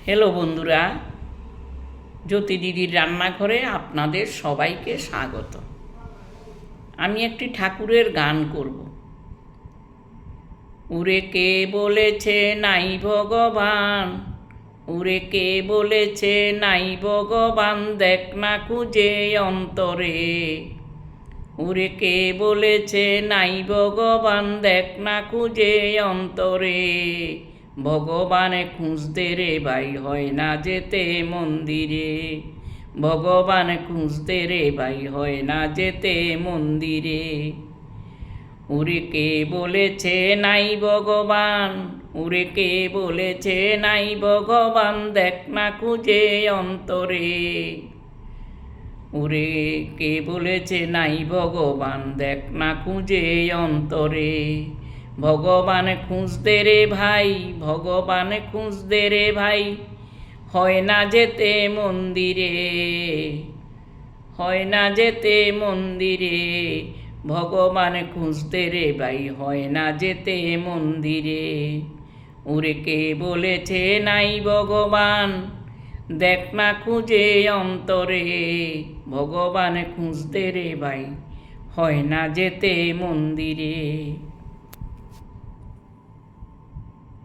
Hello বন্ধুরা, জ্যোতি দিদির রান্নাঘরে আপনাদের সবাইকে স্বাগত। আমি একটি ঠাকুরের গান করব। উরে কে বলেছে নাই ভগবান, উরে কে বলেছে নাই ভগবান, দেখ না খুঁজে অন্তরে। উরে কে বলেছে নাই ভগবান, দেখ না খুঁজে অন্তরে। ভগবানে খুঁজতে রে ভাই, হয় না যেতে মন্দিরে। ভগবান খুঁজতে রে ভাই, হয় না যেতে মন্দিরে। উরে কে বলেছে নাই ভগবান, উরে কে বলেছে নাই ভগবান, দেখ না খুঁজে অন্তরে। উরে কে বলেছে নাই ভগবান, দেখ না খুঁজে অন্তরে। ভগবান খুঁজতে রে ভাই, ভগবান খুঁজতে রে ভাই, হয় না যেতে মন্দিরে। হয় না যেতে মন্দিরে। ভগবান খুঁজতে রে ভাই, হয় না যেতে মন্দিরে। উরে কে বলেছে নাই ভগবান, দেখ না খুঁজে অন্তরে। ভগবান খুঁজতে রে ভাই, হয় না যেতে মন্দিরে।